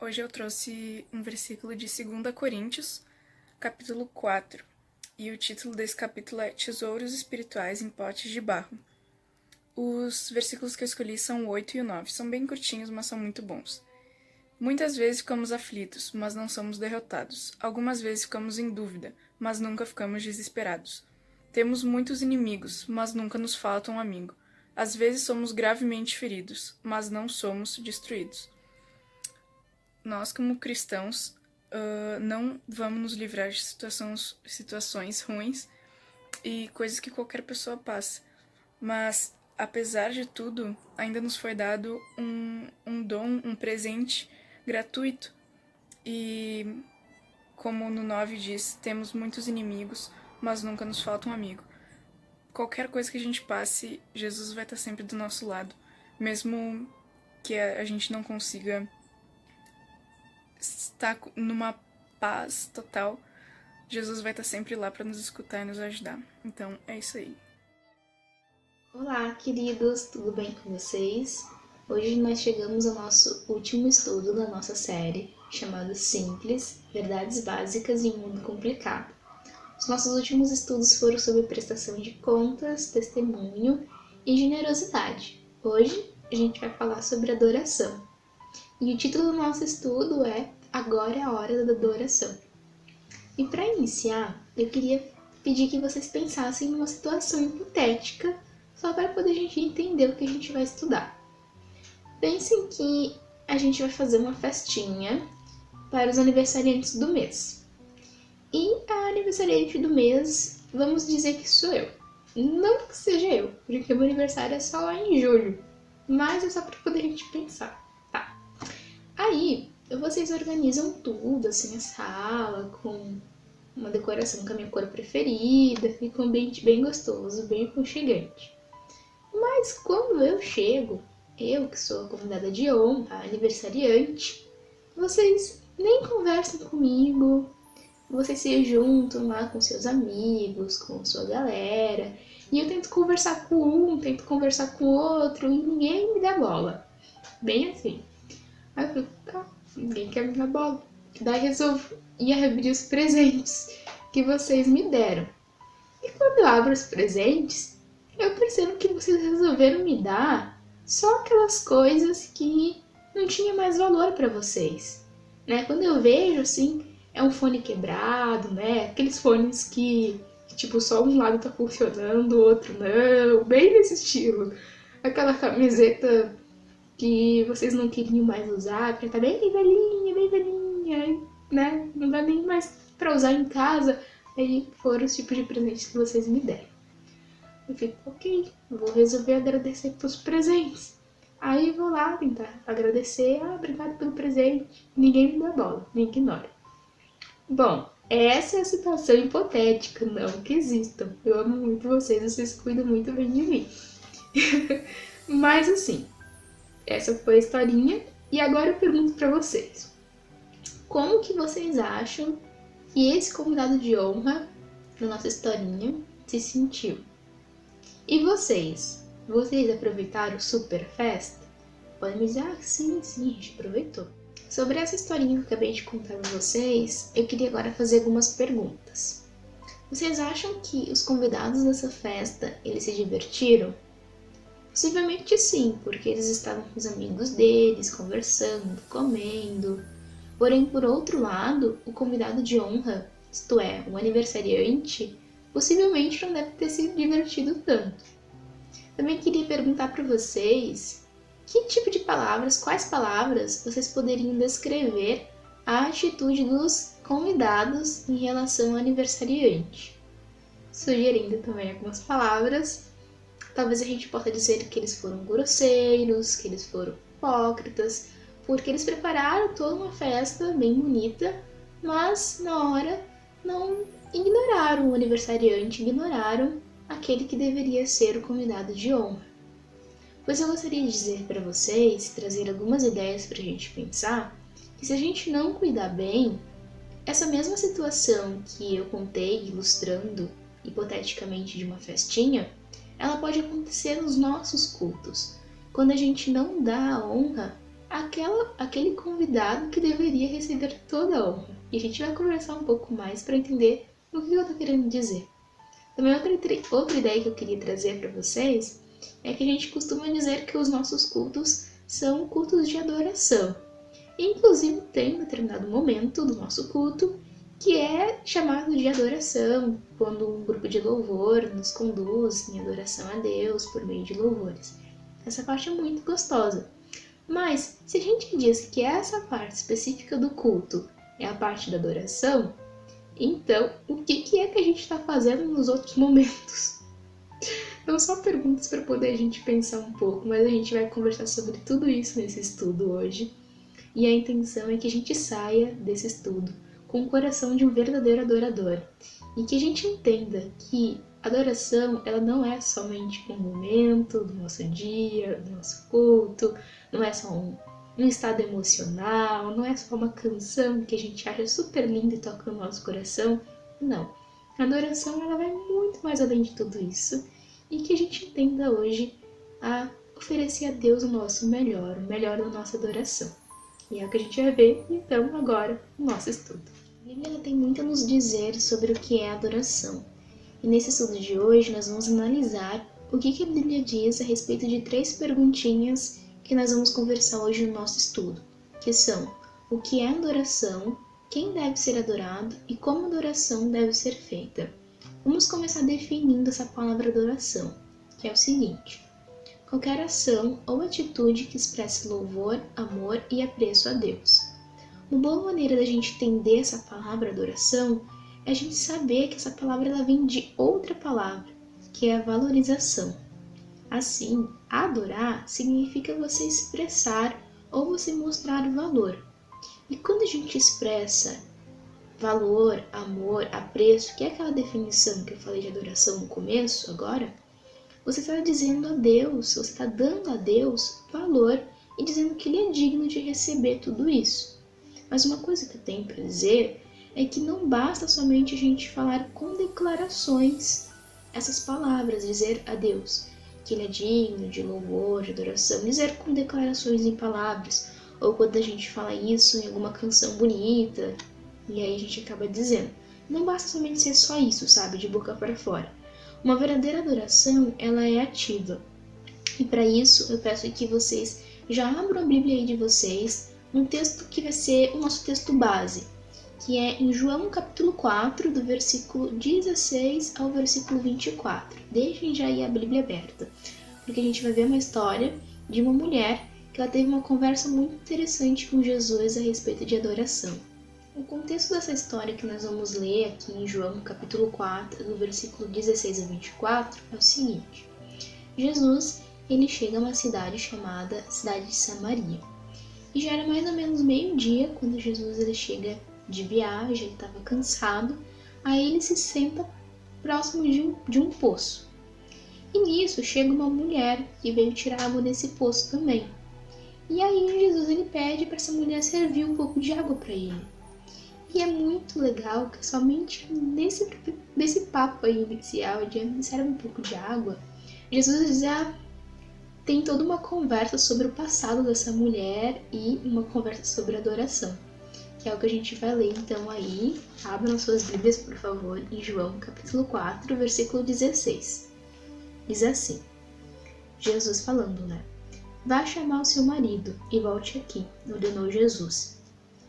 Hoje eu trouxe um versículo de 2 Coríntios, capítulo 4, e o título desse capítulo é Tesouros Espirituais em Potes de Barro. Os versículos que eu escolhi são o 8 e o 9, são bem curtinhos, mas são muito bons. Muitas vezes ficamos aflitos, mas não somos derrotados. Algumas vezes ficamos em dúvida, mas nunca ficamos desesperados. Temos muitos inimigos, mas nunca nos falta um amigo. Às vezes somos gravemente feridos, mas não somos destruídos. Nós, como cristãos, não vamos nos livrar de situações ruins e coisas que qualquer pessoa passa. Mas, apesar de tudo, ainda nos foi dado um dom, um presente gratuito. E, como no 9 diz, temos muitos inimigos, mas nunca nos falta um amigo. Qualquer coisa que a gente passe, Jesus vai estar sempre do nosso lado. Mesmo que a gente não consiga estar numa paz total, Jesus vai estar sempre lá para nos escutar e nos ajudar. Então, é isso aí. Olá, queridos, tudo bem com vocês? Hoje nós chegamos ao nosso último estudo da nossa série, chamado Simples, Verdades Básicas em um Mundo Complicado. Os nossos últimos estudos foram sobre prestação de contas, testemunho e generosidade. Hoje a gente vai falar sobre adoração. E o título do nosso estudo é Agora é a Hora da Adoração. E para iniciar, eu queria pedir que vocês pensassem numa situação hipotética, só para poder a gente entender o que a gente vai estudar. Pensem que a gente vai fazer uma festinha para os aniversariantes do mês. E a aniversariante do mês, vamos dizer que sou eu. Não que seja eu, porque meu aniversário é só lá em julho, mas é só para poder a gente pensar. Tá. Aí, vocês organizam tudo, assim, a sala, com uma decoração com a minha cor preferida, fica um ambiente bem gostoso, bem aconchegante. Mas quando eu chego, eu que sou a convidada de honra, a aniversariante, vocês nem conversam comigo, vocês se juntam lá com seus amigos, com sua galera, e eu tento conversar com um, tento conversar com o outro, e ninguém me dá bola. Bem assim. Aí eu fico, tá, ninguém quer me dar bola. Daí resolvo ir abrir os presentes que vocês me deram. E quando eu abro os presentes, eu percebo que vocês resolveram me dar só aquelas coisas que não tinha mais valor para vocês, né? Quando eu vejo, assim, é um fone quebrado, né? Aqueles fones que tipo, só um lado tá funcionando, o outro não, bem nesse estilo. Aquela camiseta que vocês não queriam mais usar, porque tá bem velhinha, né? Não dá nem mais pra usar em casa. Aí foram os tipos de presentes que vocês me deram. Eu fico, ok, vou resolver agradecer pelos presentes. Aí vou lá tentar agradecer, obrigado pelo presente. Ninguém me dá bola, me ignora. Bom, essa é a situação hipotética, não que existam. Eu amo muito vocês cuidam muito bem de mim. Mas assim, essa foi a historinha. E agora eu pergunto pra vocês. Como que vocês acham que esse convidado de honra na nossa historinha se sentiu? E vocês? Vocês aproveitaram super festa? Podem me dizer, sim, a gente aproveitou. Sobre essa historinha que eu acabei de contar pra vocês, eu queria agora fazer algumas perguntas. Vocês acham que os convidados dessa festa, eles se divertiram? Possivelmente sim, porque eles estavam com os amigos deles, conversando, comendo. Porém, por outro lado, o convidado de honra, isto é, o aniversariante, possivelmente não deve ter se divertido tanto. Também queria perguntar para vocês que tipo de palavras, quais palavras vocês poderiam descrever a atitude dos convidados em relação ao aniversariante. Sugerindo também algumas palavras. Talvez a gente possa dizer que eles foram grosseiros, que eles foram hipócritas, porque eles prepararam toda uma festa bem bonita, mas na hora não ignoraram o aniversariante, ignoraram aquele que deveria ser o convidado de honra. Pois eu gostaria de dizer para vocês, trazer algumas ideias para a gente pensar, que se a gente não cuidar bem, essa mesma situação que eu contei ilustrando hipoteticamente de uma festinha, ela pode acontecer nos nossos cultos, quando a gente não dá a honra aquele convidado que deveria receber toda a honra. E a gente vai conversar um pouco mais para entender o que eu estou querendo dizer. Também outra ideia que eu queria trazer para vocês é que a gente costuma dizer que os nossos cultos são cultos de adoração. Inclusive tem um determinado momento do nosso culto que é chamado de adoração, quando um grupo de louvor nos conduz em adoração a Deus por meio de louvores. Essa parte é muito gostosa. Mas se a gente diz que essa parte específica do culto é a parte da adoração, então o que é que a gente está fazendo nos outros momentos? Não só perguntas para poder a gente pensar um pouco, mas a gente vai conversar sobre tudo isso nesse estudo hoje. E a intenção é que a gente saia desse estudo com o coração de um verdadeiro adorador. E que a gente entenda que adoração, ela não é somente um momento do nosso dia, do nosso culto, não é só um estado emocional, não é só uma canção que a gente acha super linda e toca no nosso coração. Não. A adoração, ela vai muito mais além de tudo isso. E que a gente entenda hoje a oferecer a Deus o nosso melhor, o melhor da nossa adoração. E é o que a gente vai ver, então, agora, no nosso estudo. A Bíblia tem muito a nos dizer sobre o que é adoração. E nesse estudo de hoje, nós vamos analisar o que a Bíblia diz a respeito de 3 perguntinhas que nós vamos conversar hoje no nosso estudo, que são: o que é adoração, quem deve ser adorado e como a adoração deve ser feita. Vamos começar definindo essa palavra adoração, que é o seguinte: qualquer ação ou atitude que expresse louvor, amor e apreço a Deus. Uma boa maneira da gente entender essa palavra adoração é a gente saber que essa palavra ela vem de outra palavra, que é a valorização. Assim, adorar significa você expressar ou você mostrar valor. E quando a gente expressa valor, amor, apreço, que é aquela definição que eu falei de adoração no começo, agora, você está dizendo a Deus, você está dando a Deus valor e dizendo que Ele é digno de receber tudo isso. Mas uma coisa que eu tenho para dizer é que não basta somente a gente falar com declarações essas palavras, dizer a Deus que Ele é digno de louvor, de adoração, dizer com declarações em palavras, ou quando a gente fala isso em alguma canção bonita, e aí a gente acaba dizendo. Não basta somente ser só isso, sabe, de boca para fora. Uma verdadeira adoração, ela é ativa. E para isso, eu peço que vocês já abram a Bíblia aí de vocês, um texto que vai ser o nosso texto base, que é em João capítulo 4, do versículo 16 ao versículo 24. Deixem já aí a Bíblia aberta, porque a gente vai ver uma história de uma mulher que ela teve uma conversa muito interessante com Jesus a respeito de adoração. O contexto dessa história que nós vamos ler aqui em João capítulo 4, do versículo 16 a 24, é o seguinte: Jesus, ele chega a uma cidade chamada Cidade de Samaria. E já era mais ou menos meio-dia quando Jesus ele chega de viagem, ele estava cansado, aí ele se senta próximo de um poço. E nisso chega uma mulher que veio tirar água desse poço também. E aí Jesus ele pede para essa mulher servir um pouco de água para ele. E é muito legal que somente nesse papo aí inicial de me serve um pouco de água, Jesus já tem toda uma conversa sobre o passado dessa mulher e uma conversa sobre adoração, que é o que a gente vai ler então aí. Abram suas Bíblias, por favor, em João capítulo 4, versículo 16. Diz assim, Jesus falando, né? Vá chamar o seu marido e volte aqui, ordenou Jesus.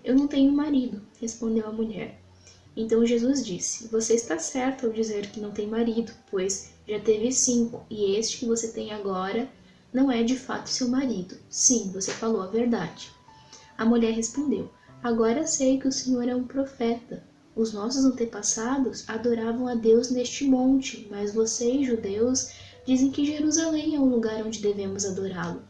Eu não tenho marido, respondeu a mulher. Então Jesus disse, você está certo ao dizer que não tem marido, pois já teve 5, e este que você tem agora não é de fato seu marido. Sim, você falou a verdade. A mulher respondeu, agora sei que o Senhor é um profeta. Os nossos antepassados adoravam a Deus neste monte, mas vocês, judeus, dizem que Jerusalém é o lugar onde devemos adorá-lo.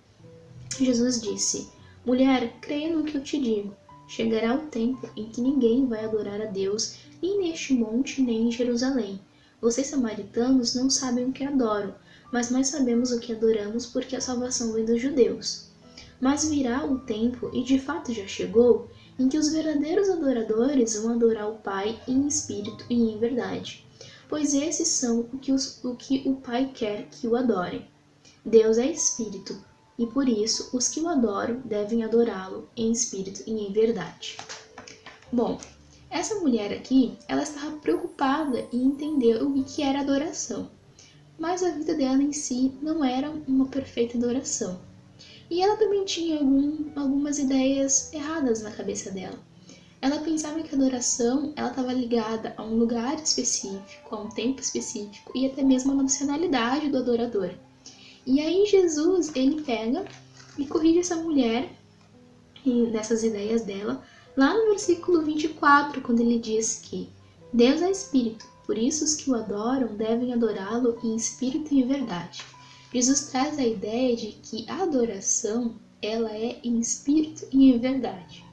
Jesus disse, mulher, creia no que eu te digo. Chegará o tempo em que ninguém vai adorar a Deus, nem neste monte, nem em Jerusalém. Vocês samaritanos não sabem o que adoram, mas nós sabemos o que adoramos porque a salvação vem dos judeus. Mas virá o tempo, e de fato já chegou, em que os verdadeiros adoradores vão adorar o Pai em espírito e em verdade, pois esses são o que o Pai quer que o adorem. Deus é espírito, e por isso os que o adoram devem adorá-lo em espírito e em verdade. Bom, essa mulher aqui, ela estava preocupada em entender o que era adoração, mas a vida dela em si não era uma perfeita adoração. E ela também tinha algumas ideias erradas na cabeça dela. Ela pensava que a adoração estava ligada a um lugar específico, a um tempo específico e até mesmo a nacionalidade do adorador. E aí Jesus, ele pega e corrige essa mulher nessas ideias dela, lá no versículo 24, quando ele diz que Deus é espírito, por isso os que o adoram devem adorá-lo em espírito e em verdade. Jesus traz a ideia de que a adoração, ela é em espírito e em verdade.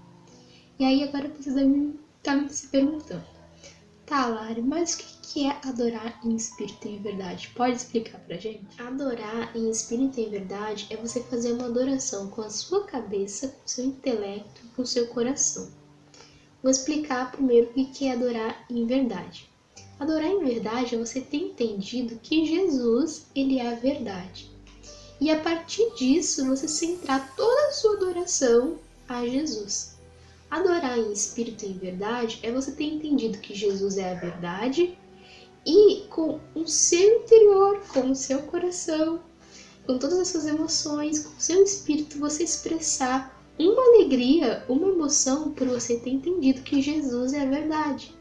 E aí agora vocês devem estar se perguntando, tá, Lari, mas o que é adorar em espírito e em verdade? Pode explicar pra gente? Adorar em espírito e em verdade é você fazer uma adoração com a sua cabeça, com o seu intelecto, com o seu coração. Vou explicar primeiro o que é adorar em verdade. Adorar em verdade é você ter entendido que Jesus, ele é a verdade. E a partir disso, você centrar toda a sua adoração a Jesus. Adorar em espírito e em verdade é você ter entendido que Jesus é a verdade e com o seu interior, com o seu coração, com todas as suas emoções, com o seu espírito, você expressar uma alegria, uma emoção por você ter entendido que Jesus é a verdade.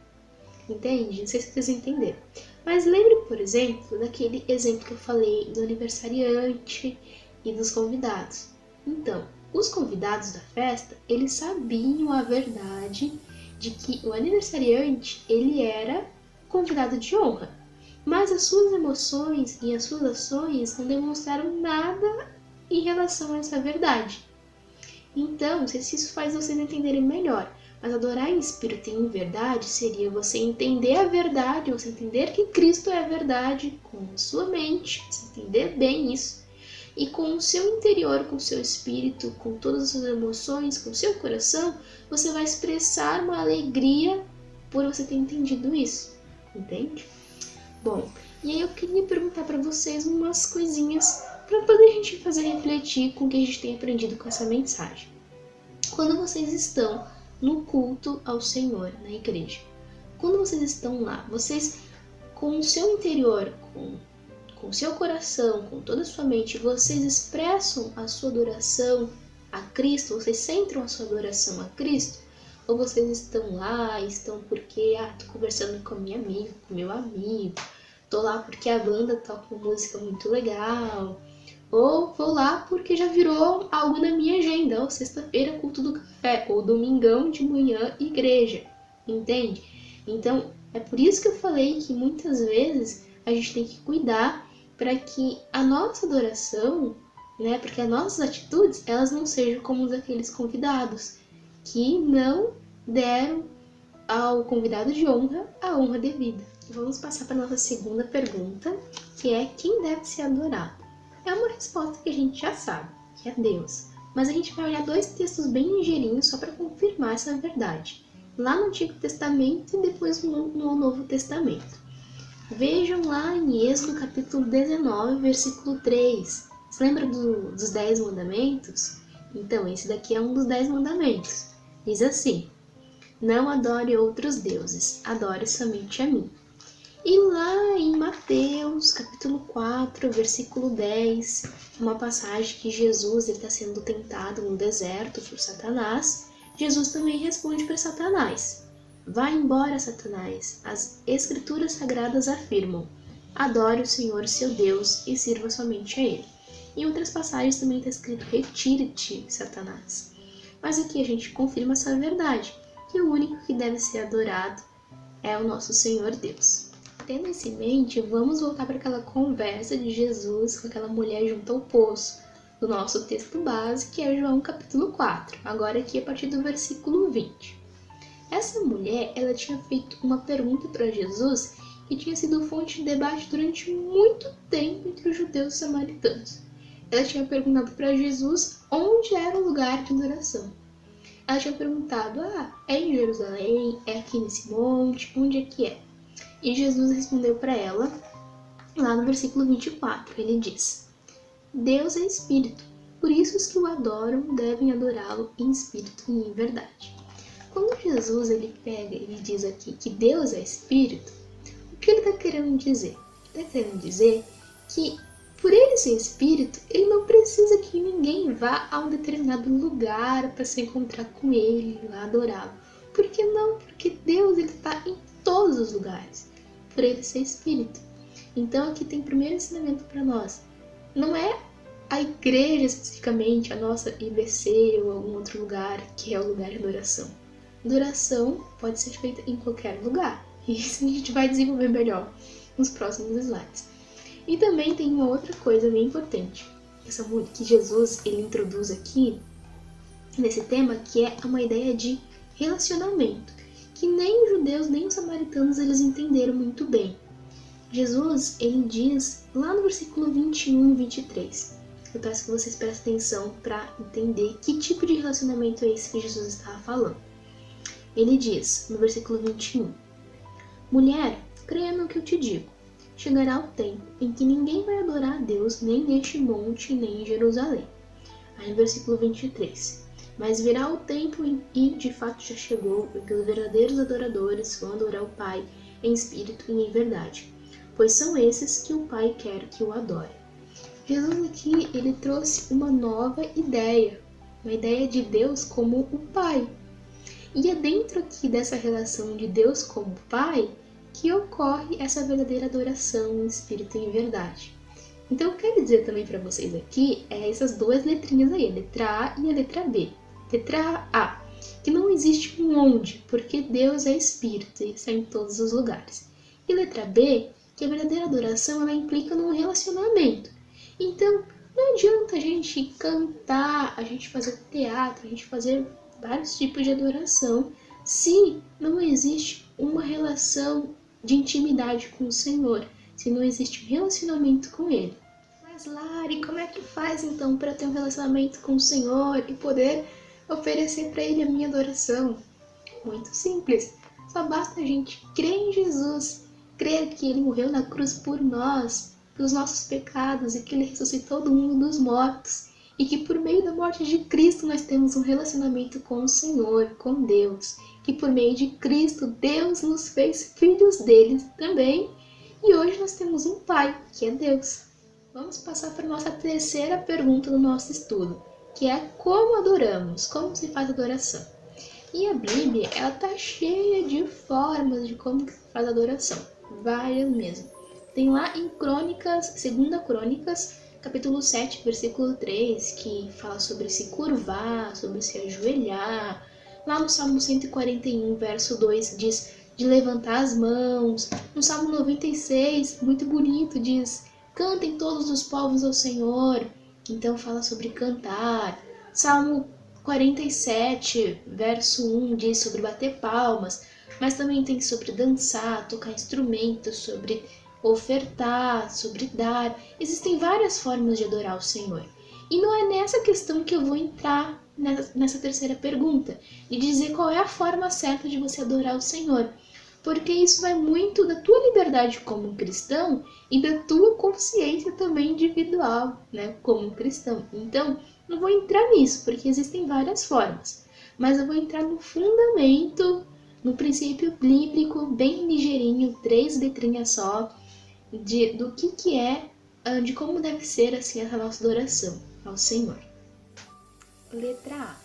Entende? Não sei se vocês entenderam. Mas lembre, por exemplo, daquele exemplo que eu falei do aniversariante e dos convidados. Então, os convidados da festa, eles sabiam a verdade de que o aniversariante, ele era convidado de honra. Mas as suas emoções e as suas ações não demonstraram nada em relação a essa verdade. Então, não sei se isso faz vocês entenderem melhor, mas adorar em espírito e em verdade seria você entender a verdade, você entender que Cristo é a verdade com a sua mente, você entender bem isso, e com o seu interior, com o seu espírito, com todas as suas emoções, com o seu coração, você vai expressar uma alegria por você ter entendido isso, entende? Bom, e aí eu queria perguntar para vocês umas coisinhas para poder a gente fazer refletir com o que a gente tem aprendido com essa mensagem. Quando vocês estão no culto ao Senhor, na igreja, quando vocês estão lá, vocês com o seu interior, com o seu coração, com toda a sua mente, vocês expressam a sua adoração a Cristo, vocês centram a sua adoração a Cristo, ou vocês estão lá, estão porque, tô conversando com a minha amiga, com meu amigo, tô lá porque a banda toca uma música muito legal, ou vou lá porque já virou algo na minha agenda, ou sexta-feira culto do café, ou domingão de manhã igreja, entende? Então, é por isso que eu falei que muitas vezes a gente tem que cuidar para que a nossa adoração, né, porque as nossas atitudes, elas não sejam como os daqueles convidados, que não deram ao convidado de honra a honra devida. Vamos passar para a nossa segunda pergunta, que é quem deve ser adorado? É uma resposta que a gente já sabe, que é Deus. Mas a gente vai olhar dois textos bem ligeirinhos só para confirmar essa verdade. Lá no Antigo Testamento e depois no Novo Testamento. Vejam lá em Êxodo capítulo 19, versículo 3. Você lembra dos 10 mandamentos? Então, esse daqui é um dos 10 mandamentos. Diz assim: não adore outros deuses, adore somente a mim. E lá em Mateus, capítulo 4, versículo 10, uma passagem que Jesus está sendo tentado no deserto por Satanás, Jesus também responde para Satanás: vá embora, Satanás, as escrituras sagradas afirmam, adore o Senhor seu Deus e sirva somente a Ele. Em outras passagens também está escrito, retire-te, Satanás. Mas aqui a gente confirma essa verdade, que o único que deve ser adorado é o nosso Senhor Deus. Tendo isso em mente, vamos voltar para aquela conversa de Jesus com aquela mulher junto ao poço, do nosso texto base, que é João capítulo 4, agora aqui a partir do versículo 20. Essa mulher, ela tinha feito uma pergunta para Jesus que tinha sido fonte de debate durante muito tempo entre os judeus e os samaritanos. Ela tinha perguntado para Jesus onde era o lugar de adoração. Ela tinha perguntado, é em Jerusalém? É aqui nesse monte? Onde é que é? E Jesus respondeu para ela, lá no versículo 24, ele diz: Deus é espírito, Por isso os que o adoram devem adorá-lo em espírito e em verdade. Quando Jesus ele pega e diz aqui que Deus é espírito, o que ele está querendo dizer? Ele está querendo dizer que por ele ser espírito, ele não precisa que ninguém vá a um determinado lugar para se encontrar com ele, lá adorá-lo. Por que não? Porque Deus está em todos os lugares, por ele ser espírito. Então aqui tem o primeiro ensinamento para nós. Não é a igreja especificamente, a nossa IBC ou algum outro lugar que é o lugar de adoração. Adoração pode ser feita em qualquer lugar. E isso a gente vai desenvolver melhor nos próximos slides. E também tem uma outra coisa bem importante que Jesus ele introduz aqui nesse tema, que é uma ideia de relacionamento, que nem os judeus nem os samaritanos eles entenderam muito bem. Jesus ele diz lá no versículo 21 e 23. Eu peço que vocês prestem atenção para entender que tipo de relacionamento é esse que Jesus estava falando. Ele diz no versículo 21: Mulher, creia no que eu te digo. Chegará o tempo em que ninguém vai adorar a Deus nem neste monte, nem em Jerusalém. Aí no versículo 23. Mas virá o tempo e de fato já chegou, em que os verdadeiros adoradores vão adorar o Pai em espírito e em verdade, pois são esses que o Pai quer que o adore. Jesus aqui ele trouxe uma nova ideia, uma ideia de Deus como o Pai. E é dentro aqui dessa relação de Deus como Pai que ocorre essa verdadeira adoração em espírito e em verdade. Então eu quero dizer também para vocês aqui essas duas letrinhas aí, a letra A e a letra B. Letra A, que não existe um onde, porque Deus é espírito e está em todos os lugares. E letra B, que a verdadeira adoração ela implica num relacionamento. Então não adianta a gente cantar, a gente fazer teatro, a gente fazer vários tipos de adoração se não existe uma relação de intimidade com o Senhor, se não existe um relacionamento com Ele. Mas Lari, como é que faz então para ter um relacionamento com o Senhor e poder oferecer para Ele a minha adoração? Muito simples, só basta a gente crer em Jesus, crer que Ele morreu na cruz por nós, pelos nossos pecados e que Ele ressuscitou do mundo dos mortos e que por meio da morte de Cristo nós temos um relacionamento com o Senhor, com Deus, que por meio de Cristo Deus nos fez filhos dele também e hoje nós temos um Pai, que é Deus. Vamos passar para a nossa terceira pergunta do nosso estudo, que é como adoramos, como se faz adoração. E a Bíblia, ela tá cheia de formas de como se faz adoração, várias mesmo. Tem lá em Crônicas, 2 Crônicas, capítulo 7, versículo 3, que fala sobre se curvar, sobre se ajoelhar. Lá no Salmo 141, verso 2, diz de levantar as mãos. No Salmo 96, muito bonito, diz cantem todos os povos ao Senhor. Então fala sobre cantar. Salmo 47, verso 1, diz sobre bater palmas. Mas também tem sobre dançar, tocar instrumentos, sobre ofertar, sobre dar. Existem várias formas de adorar o Senhor. E não é nessa questão que eu vou entrar nessa terceira pergunta, de dizer qual é a forma certa de você adorar o Senhor. Porque isso vai muito da tua liberdade como cristão e da tua consciência também individual, né, como cristão. Então, não vou entrar nisso, porque existem várias formas. Mas eu vou entrar no fundamento, no princípio bíblico, bem ligeirinho, 3 letrinhas só, do que é, de como deve ser assim a nossa adoração ao Senhor. Letra A.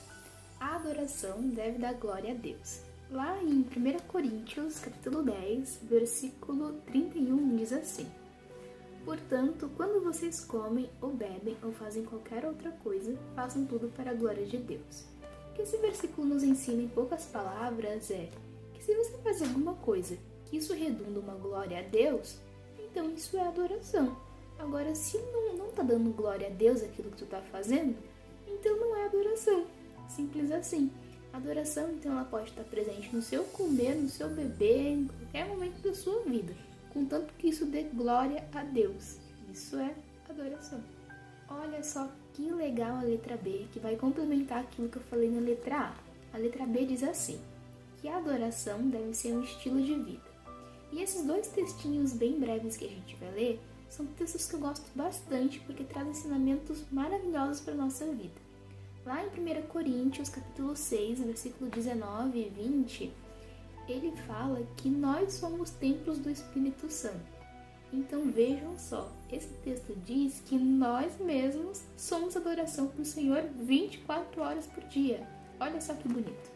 A adoração deve dar glória a Deus. Lá em 1 Coríntios, capítulo 10, versículo 31, diz assim: Portanto, quando vocês comem ou bebem ou fazem qualquer outra coisa, façam tudo para a glória de Deus. O que esse versículo nos ensina em poucas palavras é que se você faz alguma coisa que isso redunda uma glória a Deus, então isso é adoração. Agora, se não está dando glória a Deus aquilo que tu está fazendo, então não é adoração. Simples assim. A adoração, então, ela pode estar presente no seu comer, no seu beber, em qualquer momento da sua vida, contanto que isso dê glória a Deus. Isso é adoração. Olha só que legal a letra B, que vai complementar aquilo que eu falei na letra A. A letra B diz assim, que a adoração deve ser um estilo de vida. E esses 2 textinhos bem breves que a gente vai ler São textos que eu gosto bastante porque trazem ensinamentos maravilhosos para a nossa vida. Lá em 1 Coríntios, capítulo 6, versículo 19 e 20, ele fala que nós somos templos do Espírito Santo. Então vejam só, esse texto diz que nós mesmos somos adoração para o Senhor 24 horas por dia. Olha só que bonito.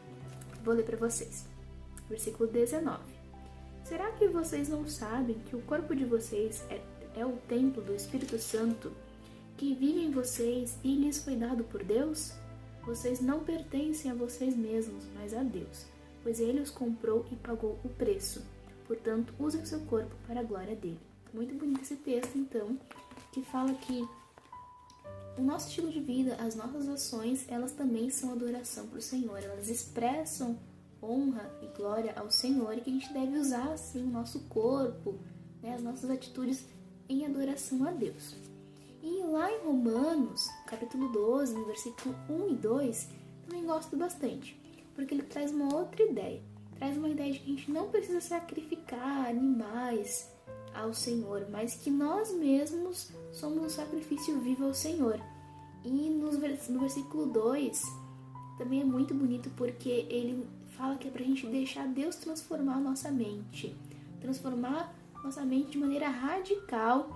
Vou ler para vocês. Versículo 19. Será que vocês não sabem que o corpo de vocês é o templo do Espírito Santo que vive em vocês e lhes foi dado por Deus? Vocês não pertencem a vocês mesmos, mas a Deus, pois Ele os comprou e pagou o preço. Portanto, usem o seu corpo para a glória dele. Muito bonito esse texto, então, que fala que o nosso estilo de vida, as nossas ações, elas também são adoração para o Senhor. Elas expressam honra e glória ao Senhor e que a gente deve usar, assim, o nosso corpo, né, as nossas atitudes em adoração a Deus. E lá em Romanos, capítulo 12, no versículo 1 e 2, também gosto bastante, porque ele traz uma outra ideia. Traz uma ideia de que a gente não precisa sacrificar animais ao Senhor, mas que nós mesmos somos um sacrifício vivo ao Senhor. E no versículo 2 também é muito bonito porque ele fala que é pra gente deixar Deus transformar a nossa mente. Transformar nossa mente de maneira radical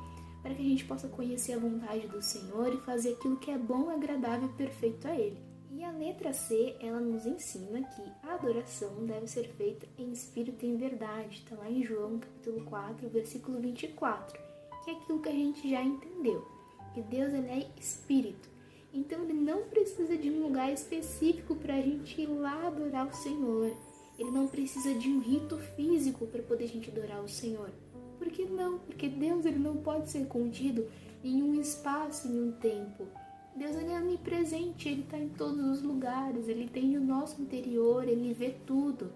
para que a gente possa conhecer a vontade do Senhor e fazer aquilo que é bom, agradável e perfeito a Ele. E a letra C, ela nos ensina que a adoração deve ser feita em espírito e em verdade. Está lá em João, capítulo 4, versículo 24, que é aquilo que a gente já entendeu, que Deus ele é espírito. Então ele não precisa de um lugar específico para a gente ir lá adorar o Senhor. Ele não precisa de um rito físico para poder a gente adorar o Senhor. Por que não? Porque Deus ele não pode ser contido em um espaço, em um tempo. Deus ele é onipresente, ele está em todos os lugares, ele tem o nosso interior, ele vê tudo.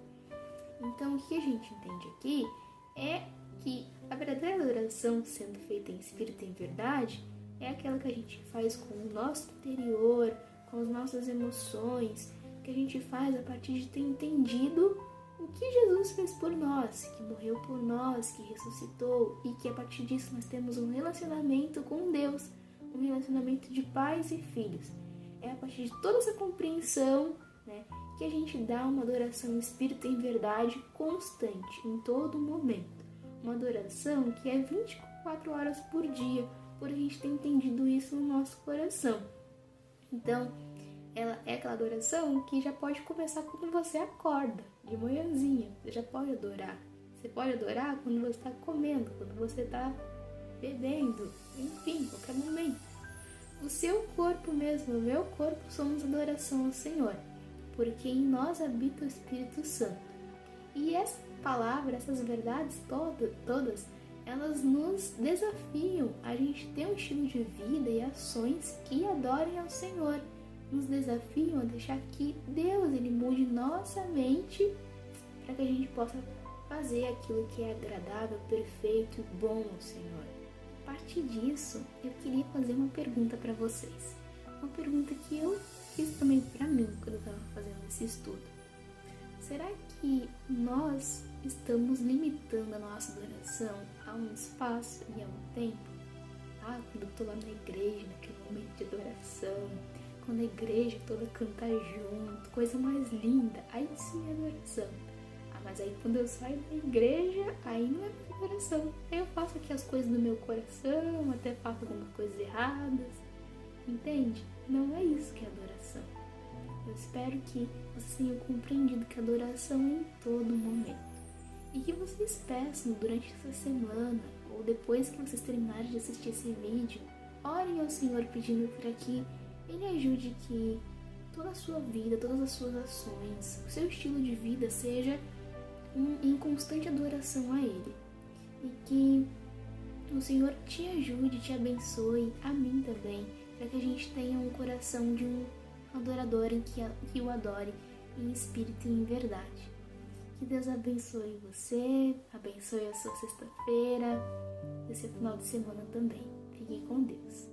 Então o que a gente entende aqui é que a verdadeira adoração sendo feita em espírito e em verdade é aquela que a gente faz com o nosso interior, com as nossas emoções, que a gente faz a partir de ter entendido o que Jesus fez por nós, que morreu por nós, que ressuscitou e que a partir disso nós temos um relacionamento com Deus, um relacionamento de pais e filhos. É a partir de toda essa compreensão, né, que a gente dá uma adoração em espírito e em verdade constante, em todo momento. Uma adoração que é 24 horas por dia, por a gente ter entendido isso no nosso coração. Então, ela é aquela adoração que já pode começar quando você acorda, de manhãzinha. Você já pode adorar. Você pode adorar quando você está comendo, quando você está bebendo, enfim, qualquer momento. O seu corpo mesmo, o meu corpo, somos adoração ao Senhor, porque em nós habita o Espírito Santo. E essa palavra, essas verdades todas, elas nos desafiam a gente ter um estilo de vida e ações que adorem ao Senhor. Nos desafiam a deixar que Deus ele mude nossa mente para que a gente possa fazer aquilo que é agradável, perfeito e bom ao Senhor. A partir disso, eu queria fazer uma pergunta para vocês. Uma pergunta que eu fiz também para mim quando eu estava fazendo esse estudo. Será que nós estamos limitando a nossa adoração a um espaço e a um tempo? Quando eu estou lá na igreja, naquele momento de adoração, quando a igreja toda canta junto, coisa mais linda, aí sim é adoração. Mas aí quando eu saio da igreja, aí não é adoração. Aí eu faço aqui as coisas do meu coração, até faço algumas coisas erradas. Entende? Não é isso que é adoração. Eu espero que vocês tenham compreendido que a adoração é em todo momento. E que vocês peçam durante essa semana, ou depois que vocês terminarem de assistir esse vídeo, orem ao Senhor pedindo para que Ele ajude que toda a sua vida, todas as suas ações, o seu estilo de vida seja em constante adoração a Ele. E que o Senhor te ajude, te abençoe, a mim também, para que a gente tenha um coração de um adorador que o adore em espírito e em verdade. Que Deus abençoe você, abençoe a sua sexta-feira, esse final de semana também. Fique com Deus.